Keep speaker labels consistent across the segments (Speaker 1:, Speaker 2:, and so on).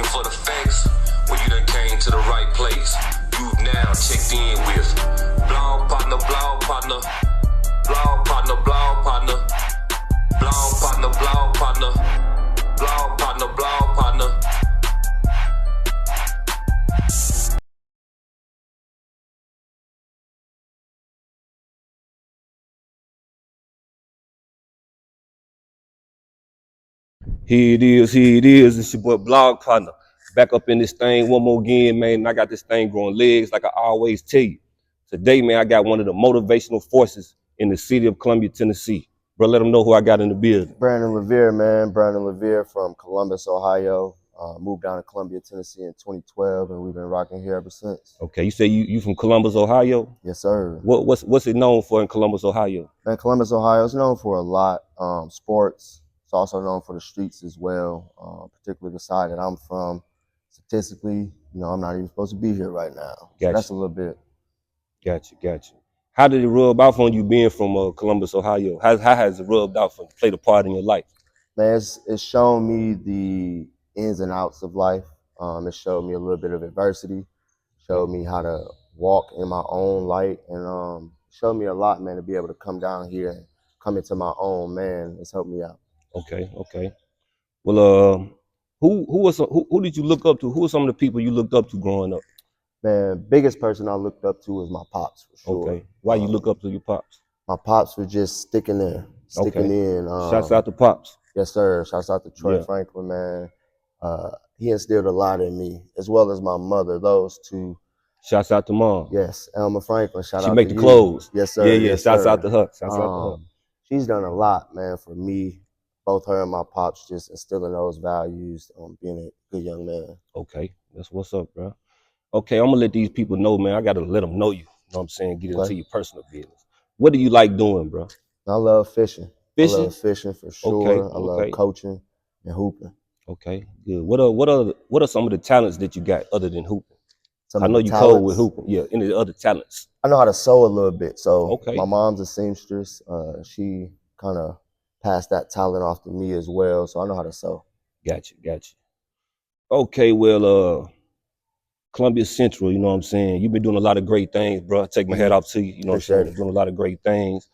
Speaker 1: looking for the facts? Well, you done came to the right place. You've now checked in with blog partner, blog partner, blog partner, blog partner, blog partner, blog partner, blog partner, blog partner.
Speaker 2: Here it is, here it is. It's your boy Blog Partner. Back up in this thing one more again, man. And I got this thing growing legs like I always tell you. Today, man, I got one of the motivational forces in the city of Columbia, Tennessee. Bro, let them know who I got in the building.
Speaker 3: Brandon Levier, man. Brandon Levier from Columbus, Ohio. Moved down to Columbia, Tennessee in 2012, and we've been rocking here ever since.
Speaker 2: Okay, you say you from Columbus, Ohio?
Speaker 3: Yes, sir.
Speaker 2: What's it known for in Columbus, Ohio?
Speaker 3: Man, Columbus, Ohio is known for a lot. Sports. It's also known for the streets as well, particularly the side that I'm from. Statistically, I'm not even supposed to be here right now.
Speaker 2: Gotcha.
Speaker 3: So that's a little bit.
Speaker 2: Gotcha. How did it rub off on you being from Columbus, Ohio? How has it rubbed off and played a part in your life?
Speaker 3: Man, it's shown me the ins and outs of life. It showed me a little bit of adversity, showed me how to walk in my own light, and showed me a lot, man, to be able to come down here and come into my own, man. It's helped me out.
Speaker 2: Okay. Well, who did you look up to? Who are some of the people you looked up to growing up?
Speaker 3: Man, biggest person I looked up to was my pops, for sure.
Speaker 2: Okay. Why you look up to your pops?
Speaker 3: My pops were just sticking in.
Speaker 2: Shouts out to pops.
Speaker 3: Yes, sir. Shouts out to Troy Franklin, man. He instilled a lot in me, as well as my mother. Those two.
Speaker 2: Shouts out to mom.
Speaker 3: Yes, Elma Franklin. Shout out to you.
Speaker 2: She make the clothes.
Speaker 3: Yes, sir.
Speaker 2: Yeah.
Speaker 3: Yes,
Speaker 2: Shouts
Speaker 3: sir.
Speaker 2: out to her.
Speaker 3: She's done a lot, man, for me. Both her and my pops just instilling those values, being a good young man.
Speaker 2: Okay, that's what's up, bro. Okay, I'm gonna let these people know, man. I gotta let them know you. You know what I'm saying? Get into your personal business. What do you like doing, bro?
Speaker 3: I love fishing.
Speaker 2: Fishing?
Speaker 3: I love fishing for sure. I love coaching and hooping.
Speaker 2: Okay, good. What are some of the talents that you got other than hooping? I know you cold with hooping. Yeah, any other talents?
Speaker 3: I know how to sew a little bit. So my mom's a seamstress. She kind of passed that talent off to me as well. So I know how to sew.
Speaker 2: Gotcha. Okay, well, Columbia Central, you know what I'm saying? You've been doing a lot of great things, bro. I take my hat off to you, you know what I'm saying? You're doing a lot of great things.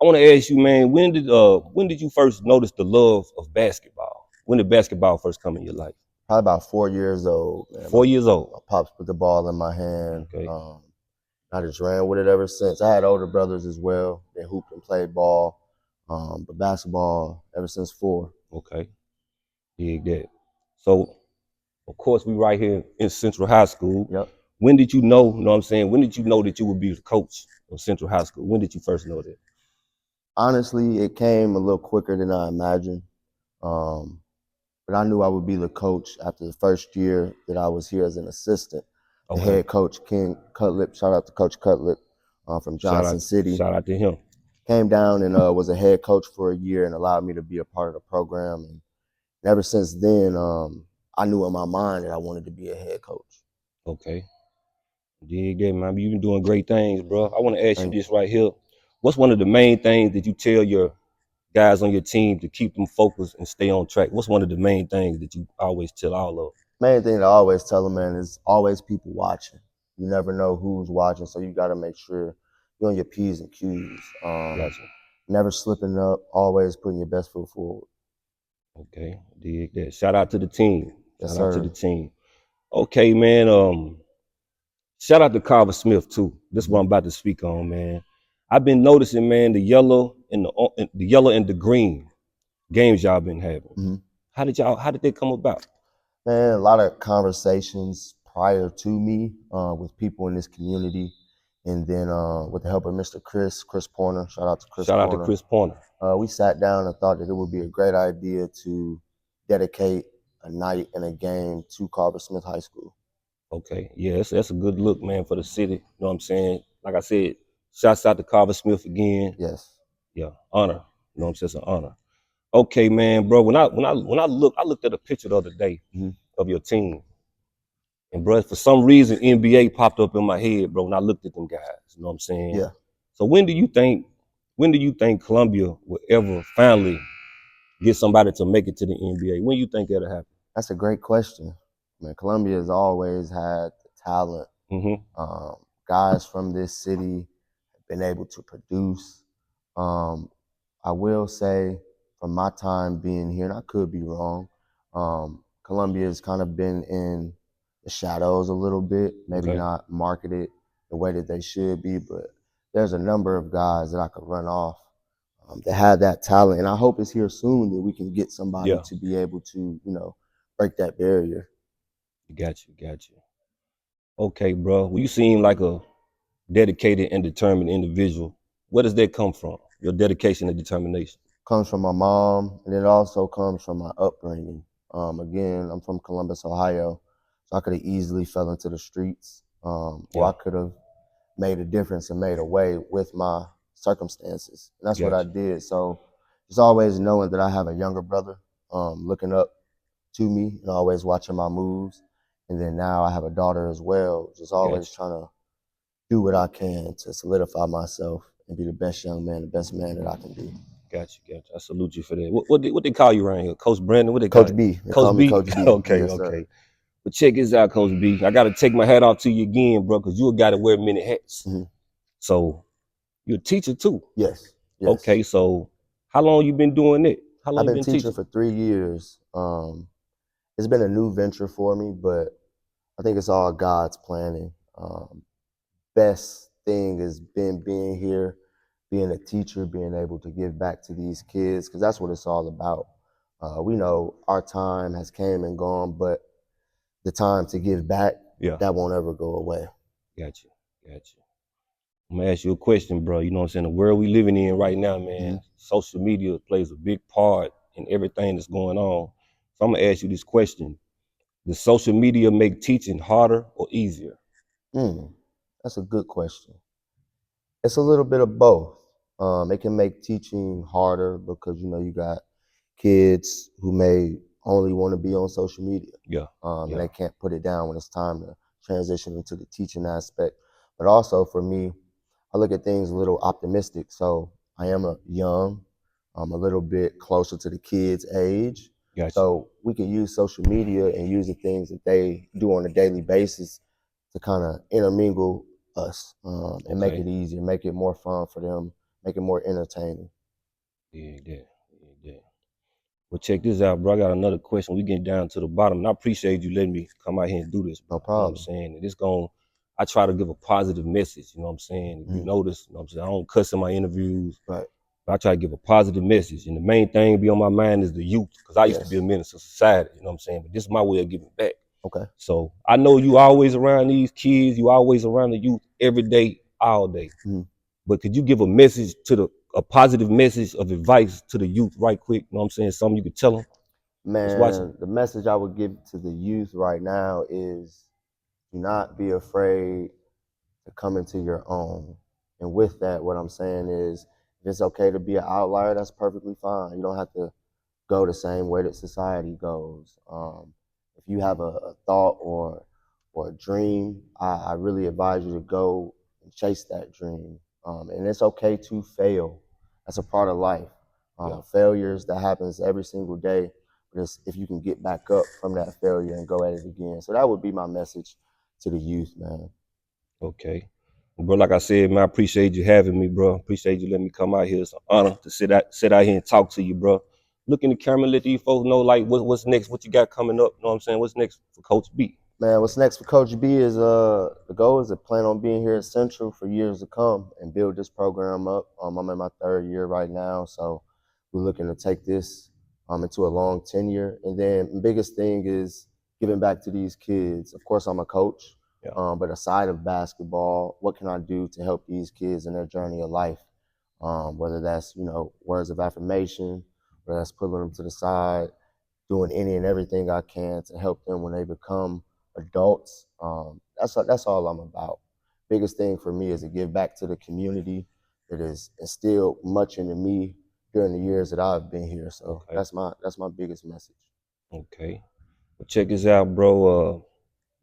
Speaker 2: I want to ask you, man, when did you first notice the love of basketball? When did basketball first come in your life?
Speaker 3: Probably about 4 years old. Man.
Speaker 2: 4 years old.
Speaker 3: My pops put the ball in my hand. Okay. I just ran with it ever since. I had older brothers as well. They hooped and played ball, but basketball ever since 4.
Speaker 2: Okay, dig that. So, of course, we right here in Central High School.
Speaker 3: Yep.
Speaker 2: When did you know what I'm saying? When did you know that you would be the coach of Central High School? When did you first know that?
Speaker 3: Honestly, it came a little quicker than I imagined. But I knew I would be the coach after the first year that I was here as an assistant. The head coach, King Cutlip, shout out to Coach Cutlip from Johnson City.
Speaker 2: Shout out to him.
Speaker 3: Came down and was a head coach for a year and allowed me to be a part of the program. And ever since then, I knew in my mind that I wanted to be a head coach.
Speaker 2: Okay. Dig that, man. You've been doing great things, bro. I want to ask you this right here. What's one of the main things that you tell your guys on your team to keep them focused and stay on track? What's one of the main things that you always tell all of them?
Speaker 3: Main thing that I always tell them, man, is always people watching. You never know who's watching, so you got to make sure you're on your P's and Q's.
Speaker 2: Gotcha.
Speaker 3: Never slipping up, always putting your best foot forward.
Speaker 2: Okay, dig that. Shout out to the team.
Speaker 3: Yes,
Speaker 2: Shout out to the team. Okay, man. Shout out to Carver Smith too. This is what I'm about to speak on, man. I've been noticing, man, the yellow and the green games y'all been having.
Speaker 3: Mm-hmm.
Speaker 2: How did they come about?
Speaker 3: Man, a lot of conversations prior to me with people in this community, and then with the help of Mr. Chris Pointer. Shout out to Chris Pointer.
Speaker 2: Shout out to Chris Pointer.
Speaker 3: We sat down and thought that it would be a great idea to dedicate a night and a game to Carver Smith High School.
Speaker 2: Okay, yeah, that's a good look, man, for the city. You know what I'm saying? Like I said, shouts out to Carver Smith again.
Speaker 3: Yes.
Speaker 2: Yeah, honor. You know what I'm saying? It's an honor. Okay, man, bro. When I looked at a picture the other day of your team, and bro, for some reason NBA popped up in my head, bro. When I looked at them guys, you know what I'm saying?
Speaker 3: Yeah.
Speaker 2: So when do you think Columbia will ever finally get somebody to make it to the NBA? When do you think that'll happen?
Speaker 3: That's a great question. Man, Columbia has always had the talent. Guys from this city have been able to produce. I will say, from my time being here, and I could be wrong, Columbia has kind of been in the shadows a little bit, maybe not marketed the way that they should be, but there's a number of guys that I could run off that have that talent, and I hope it's here soon that we can get somebody to be able to, break that barrier.
Speaker 2: Got you. Okay, bro. Well, you seem like a dedicated and determined individual. Where does that come from? Your dedication and determination?
Speaker 3: Comes from my mom, and it also comes from my upbringing. Again, I'm from Columbus, Ohio, so I could have easily fell into the streets, or I could have made a difference and made a way with my circumstances. And that's what I did. So just always knowing that I have a younger brother looking up to me and always watching my moves. And then now I have a daughter as well, just always trying to do what I can to solidify myself and be the best young man, the best man that I can be.
Speaker 2: Got you. I salute you for that. What they call you around here? Coach Brandon? What they
Speaker 3: call
Speaker 2: Coach
Speaker 3: B.
Speaker 2: They Coach B?
Speaker 3: Coach B.
Speaker 2: Okay.
Speaker 3: Yes, sir.
Speaker 2: But check this out, Coach B. I got to take my hat off to you again, bro, because you a guy that wear many hats. So you're a teacher too?
Speaker 3: Yes.
Speaker 2: Okay, so how long you been doing it? How long
Speaker 3: I've
Speaker 2: you been
Speaker 3: teaching for 3 years. It's been a new venture for me, but I think it's all God's planning. Best thing has been being here, being a teacher, being able to give back to these kids, because that's what it's all about. We know our time has came and gone, but the time to give back, that won't ever go away.
Speaker 2: Got you. I'm gonna ask you a question, bro. You know what I'm saying? The world we living in right now, man, social media plays a big part in everything that's going on. So I'm gonna ask you this question. Does social media make teaching harder or easier?
Speaker 3: That's a good question. It's a little bit of both. It can make teaching harder because, you got kids who may only want to be on social media. And they can't put it down when it's time to transition into the teaching aspect. But also for me, I look at things a little optimistic. So I am I'm a little bit closer to the kids' age. So we can use social media and use the things that they do on a daily basis to kind of intermingle us and make it easier, make it more fun for them, make it more entertaining.
Speaker 2: Yeah. Well, check this out, bro. I got another question. We getting down to the bottom, and I appreciate you letting me come out here and do this, bro.
Speaker 3: No problem.
Speaker 2: You know what I'm saying? I try to give a positive message, you know what I'm saying? If you notice, you know what I'm saying? I don't cuss in my interviews.
Speaker 3: Right.
Speaker 2: But I try to give a positive message. And the main thing be on my mind is the youth, because I used to be a menace to society, you know what I'm saying? But this is my way of giving back.
Speaker 3: Okay.
Speaker 2: So I know you always around these kids, you always around the youth every day, all day. But could you give a positive message of advice to the youth right quick? You know what I'm saying? Something you could tell them?
Speaker 3: Man, the message I would give to the youth right now is do not be afraid to come into your own. And with that, what I'm saying is if it's okay to be an outlier, that's perfectly fine. You don't have to go the same way that society goes. If you have a thought or a dream, I really advise you to go and chase that dream. And it's okay to fail. That's a part of life. Failures, that happens every single day. But if you can get back up from that failure and go at it again. So that would be my message to the youth, man.
Speaker 2: Okay. Well, bro, like I said, man, I appreciate you having me, bro. Appreciate you letting me come out here. It's an honor to sit out here and talk to you, bro. Look in the camera, let these folks know, like, what's next, what you got coming up. You know what I'm saying? What's next for Coach B?
Speaker 3: Man, what's next for Coach B is the goal is to plan on being here at Central for years to come and build this program up. I'm in my 3rd year right now, so we're looking to take this into a long tenure. And then the biggest thing is giving back to these kids. Of course, I'm a coach, but aside of basketball, what can I do to help these kids in their journey of life? Whether that's, words of affirmation, whether that's pulling them to the side, doing any and everything I can to help them when they become adults. That's all I'm about. Biggest thing for me is to give back to the community that has instilled much into me during the years that I've been here. So that's my biggest message.
Speaker 2: Okay. Well, check this out, bro.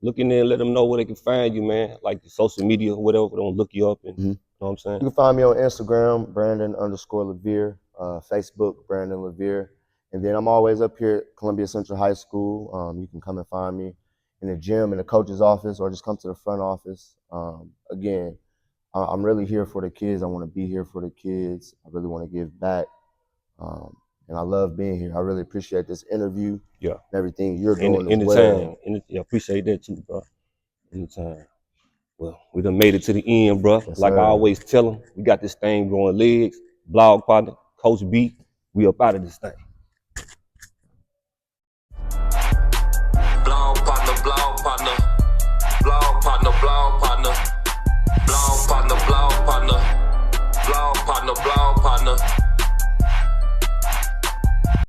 Speaker 2: Look in there and let them know where they can find you, man. Like the social media or whatever. Don't look you up and you know what I'm saying?
Speaker 3: You can find me on Instagram, Brandon_Levier, Facebook, Brandon Levier. And then I'm always up here at Columbia Central High School. You can come and find me in the gym, in the coach's office, or just come to the front office. Again, I'm really here for the kids. I want to be here for the kids. I really want to give back. And I love being here. I really appreciate this interview.
Speaker 2: Yeah.
Speaker 3: And everything you're doing
Speaker 2: as
Speaker 3: well.
Speaker 2: Yeah, appreciate that too, bro. Anytime. Well, we done made it to the end, bro.
Speaker 3: Yes,
Speaker 2: like
Speaker 3: sir.
Speaker 2: I always tell them, we got this thing growing legs. Blog partner, Coach B, we up out of this thing.
Speaker 1: Blog partner, blog partner. Blog partner, blog partner. Blog partner, blog partner. Blog partner, blog partner.